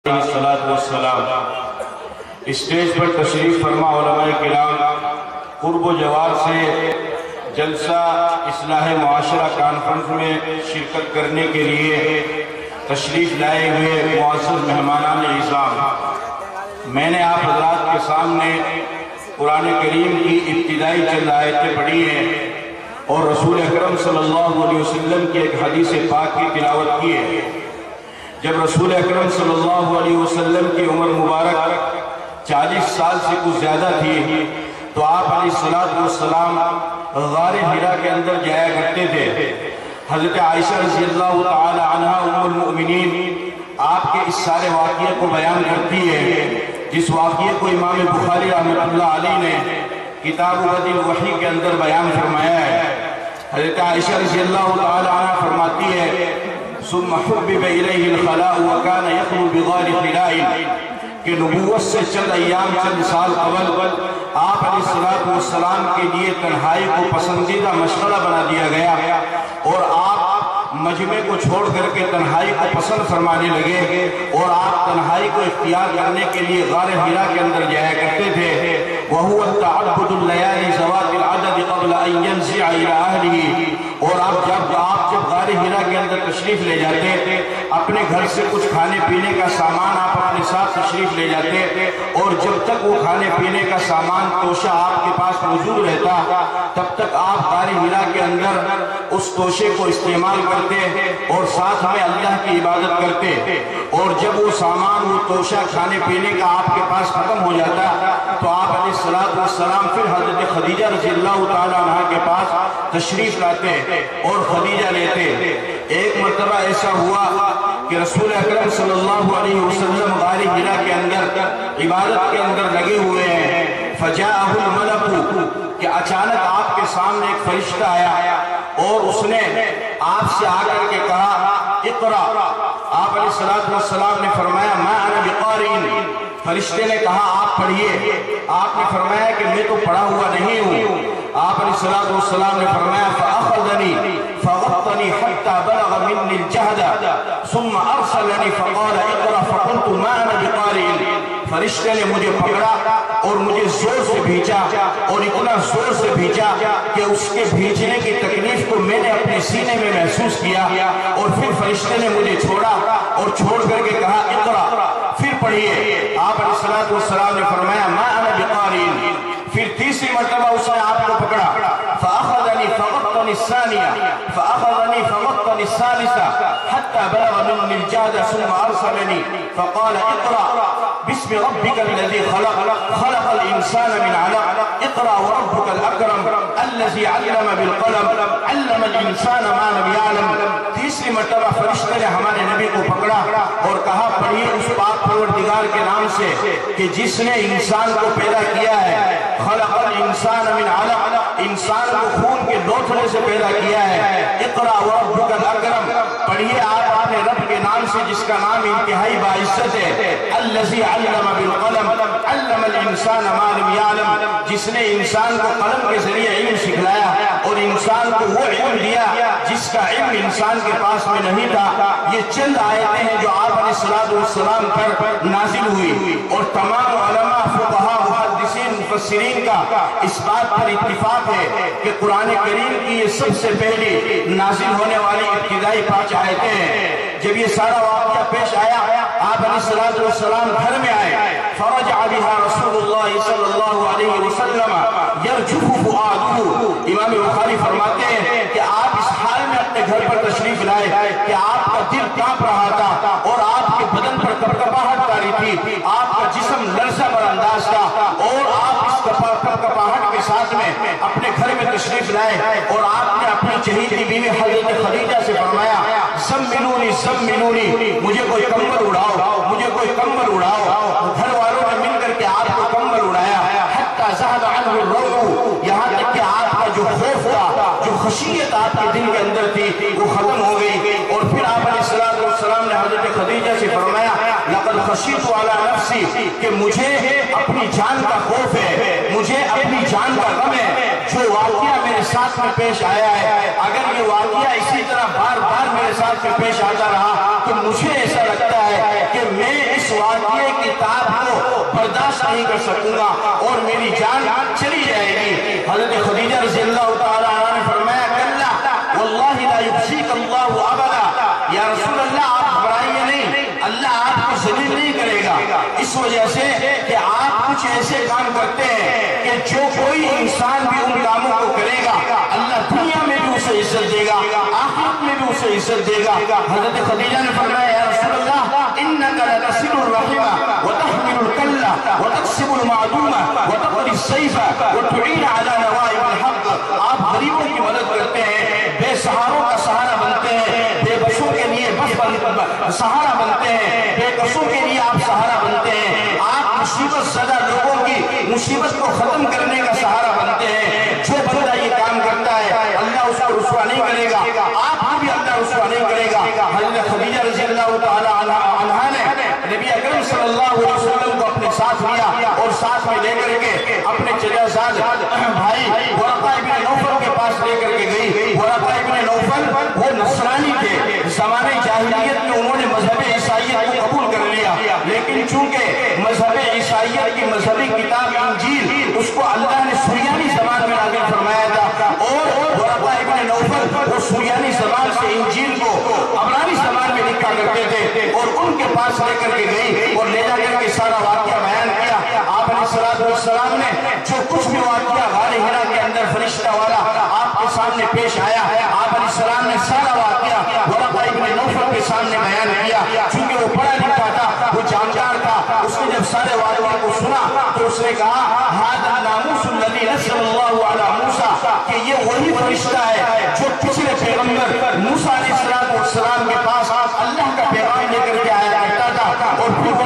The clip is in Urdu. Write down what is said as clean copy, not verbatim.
والسلام اسٹیج پر تشریف فرما علماء کرام قرب و جوار سے جلسہ اصلاح معاشرہ کانفرنس میں شرکت کرنے کے لیے تشریف لائے ہوئے معزز مہمانان اعظام، میں نے آپ حضرات کے سامنے قرآن کریم کی ابتدائی چند آیتیں پڑھی ہیں اور رسول اکرم صلی اللہ علیہ وسلم کی ایک حدیث پاک کی تلاوت کی ہے۔ جب رسول اکرم صلی اللہ علیہ وسلم کی عمر مبارک 40 سال سے کچھ زیادہ تھی تو آپ علیہ السلام غار حرا کے اندر جایا کرتے تھے۔ حضرت عائشہ رضی اللہ تعالی عنہ ام المؤمنین آپ کے اس سارے واقعے کو بیان کرتی ہے، جس واقعے کو امام بخاری رحمۃ اللہ علیہ نے کتاب بدء الوحی کے اندر بیان فرمایا ہے۔ حضرت عائشہ رضی اللہ تعالی عنہ فرماتی ہے ثم حبب الیہ الخلاء وکان یخلو بغار حراء، کہ نبوت سے چند ایام چند سال قبل آپ علیہ السلام کے لیے تنہائی کو پسندیدہ مشغلہ بنا دیا گیا اور آپ مجمع کو چھوڑ کر کے تنہائی کو پسند فرمانے لگے اور آپ تنہائی کو اختیار کرنے کے لیے غار حرا کے اندر جایا کرتے تھے۔ وَهُوَ التَّعَبُّدُ اللَّيَالِ ذَوَاتِ الْعَدَدِ قَبْلَ أَن يَنزِعَ إِلَىٰ أَهْلِهِ، اور آپ جب غار حرا کے اندر تشریف لے جاتے اپنے گھر سے کچھ کھانے پینے کا سامان آپ اپنے ساتھ تشریف لے جاتے اور جب تک وہ کھانے پینے کا سامان توشہ آپ کے پاس موجود رہتا تب تک آپ غار حرا کے اندر اس توشے کو استعمال کرتے اور ساتھ میں اللہ کی عبادت کرتے، اور جب وہ سامان وہ توشہ کھانے پینے کا آپ کے پاس ختم ہو جاتا تو آپ علیہ السلام پھر حضرت خدیجہ رضی اللہ تعالیٰ عنہ کے پاس تشریف لاتے اور خدیجہ لیتے۔ ایک مرتبہ ایسا ہوا کہ رسول اکرم صلی اللہ علیہ وسلم غار حرا کے اندر عبادت کے اندر لگے ہوئے ہیں، فجاءہ الملک، کہ اچانک آپ کے سامنے ایک فرشتہ آیا اور اس نے آپ سے آ کر کے کہا اقرا۔ آپ علیہ السلام نے فرمایا ما انا بقارئ، فرشتے نے کہا آپ پڑھیے۔ آپ نے فرمایا کہ میں تو پڑھا ہوا نہیں ہوں۔ آپ علیہ السلام نے فرمایا فأخذنی فغطنی حتی بلغ منی الجہد ثم ارسلنی فقال اقرا فقلت ما انا بقارئ، فرشتے نے مجھے پکڑا اور مجھے زور سے بھیجا اور اتنا زور سے بھیجا کہ اس کے بھیجنے کی تکلیف کو میں نے اپنے سینے میں محسوس کیا، اور پھر فرشتے نے مجھے چھوڑا اور چھوڑ کر کے کہا اقرا، پھر پڑھیے۔ آپ علیہ السلام نے فرمایا ما انا بقارئ، پھر تیسری مرتبہ اس نے آپ کو پکڑا فأخذنی فغطنی الثانیہ فأخذنی فغطنی الثالثہ حتی بلغ منی الجہد ثم ارسلنی فقال اقرا بسم ربک الذی خلق الانسان من علق اقرا وربک الاکرم الذی علم بالقلم علم الانسان ما لم یعلم۔ تیسری مرتبہ فرشتے نے ہمارے نبی کو پکڑا اور کہا پڑھیے اس پاک پروردگار کے نام سے کہ جس نے انسان کو پیدا کیا ہے، خلق الانسان من علق، انسان کو خون کے لوتھڑے سے پیدا کیا ہے۔ اقرا وربک الاکرم، پڑھیے آپ اپنے رب کے نام سے جس کا نام انتہائی باعزت ہے، الذی علم بالقلم علم الانسان ما لم یعلم، جس نے انسان کو قلم کے ذریعے علم سکھلایا اور انسان کو وہ علم دیا جس کا علم انسان کے پاس میں نہیں تھا۔ یہ چند آیتیں ہیں جو آپ علیہ السلام پر نازل ہوئی، اور تمام علماء فقہاء محدثین مفسرین کا اس بات پر اتفاق ہے کہ قرآن کریم کی یہ سب سے پہلی نازل ہونے والی ابتدائی 5 آیتیں ہیں۔ جب یہ سارا واقعہ پیش آیا آپ علیہ السلام گھر میں آئے، فرجع بها رسول اللہ صلی اللہ علیہ وسلم یرجف فؤادہ، امام بخاری فرماتے ہیں کہ آپ اس حال میں اپنے گھر پر تشریف لائے کہ آپ کا دل کانپ رہا تھا اور آپ کے بدن پر کپکپاہٹ طاری تھی، آپ کا جسم لرزہ بر انداز تھا، اور آپ اس کپکپاہٹ کے ساتھ میں اپنے گھر میں تشریف لائے اور آپ نے اپنی چہیتی بیوی حضرت خدیجہ سے فرمایا زملونی زملونی، مجھے کوئی کمبل اڑاؤ، مجھے کوئی کمبل اڑاؤ۔ گھر والوں نے مل کر کے آپ کو کمبل اڑایا حتی ذہب عنہ الروع، یہاں تک کہ آپ کا جو خوف تھا، جو خشیت آپ کے دل کے اندر تھی وہ ختم ہو گئی، اور پھر آپ علیہ السلام نے حضرت خدیجہ سے فرمایا لقد خشیت علی نفسی، کہ مجھے اپنی جان کا خوف ہے، مجھے اپنی جان کا غم ہے، جو واقعہ میرے ساتھ میں پیش آیا ہے اگر یہ واقعہ اسی طرح بار بار میرے ساتھ میں پیش آتا رہا تو مجھے ایسا لگتا ہے کہ میں اس اس واقعے کی تاب کو برداشت نہیں کر سکوں گا اور میری جان چلی جائے گی۔ حضرت خدیجہ رضی اللہ تعالیٰ عنہ نے فرمایا کلا واللہ لا یخزیک اللہ ابدا، یا رسول اللہ آپ گھبرائیے نہیں، اللہ آپ کو ذلیل نہیں کرے گا، اس وجہ سے کہ آپ کچھ ایسے کام کرتے ہیں کہ جو کوئی انسان بھی ان کاموں کو کرے گا اللہ دنیا میں بھی اسے عزت دے گا، آخرت میں بھی اسے عزت دے گا۔ حضرت خدیجہ نے فرمایا یا رسول اللہ انک لتصل الرحم وتحمل الکل وتکسب المعدوم وتقضی السیف وتعین علی نوائب الحق، آپ غریبوں کی مدد کرتے ہیں، بے سہاروں کا سہارا بنتے ہیں، بے بسوں کے لیے سہارا بنتے ہیں، بے قصوں کے لیے آپ سہارا بنتے ہیں، آپ مصیبت زدہ لوگوں کی مصیبت کو ختم کرنے کا سہارا بنتے ہیں۔ جو بندہ یہ کام کرتا ہے اللہ اس کو رسوا نہیں کرے گا، آپ کو بھی اللہ رسوا نہیں کرے گا۔ حضرت خدیجہ رضی اللہ تعالیٰ عنہا نے نبی اکرم صلی اللہ علیہ وسلم کو اپنے ساتھ لیا اور ساتھ میں لے کر کے اپنے چچا زاد بھائی ورقہ ابن نوفل کے پاس لے کر کے گئی۔ ورقہ ابن نوفل وہ نصرانی تھے، زمانے جاہلیت میں انہوں نے مذہب عیسائیت کو قبول کر لیا، لیکن چونکہ مذہب عیسائیت کی مذہبی کتاب انجیل اس کو اللہ نے سریانی زبان میں نازل فرمایا تھا، اور ورقہ ابن نوفل وہ سریانی زبان سے انجیل کو عبرانی زبان میں لکھا کرتے تھے، اور ان کے پاس لے کر کے گئی اور لے جا کر کے سارا واقعہ بیان کیا۔ آپ علیہ السلام نے جو کچھ بھی واقعہ غار حرا کے اندر فرشتہ والا آپ کے سامنے پیش آیا، آپ علیہ السلام نے سارا واقعہ ورقہ ابن نوفل کے سامنے بیان کیا۔ چونکہ وہ پڑھا لکھا تھا، وہ جانکار تھا، اس نے جب سارے واقعہ کو سنا تو اس نے کہا ھذا الناموس الذی نزل اللہ علی موسیٰ، کہ یہ وہی فرشتہ ہے جو پچھلے پیغمبر موسیٰ علیہ السلام کے پاس اللہ کا پیغام لے کر کے آیا کرتا تھا، اور پھر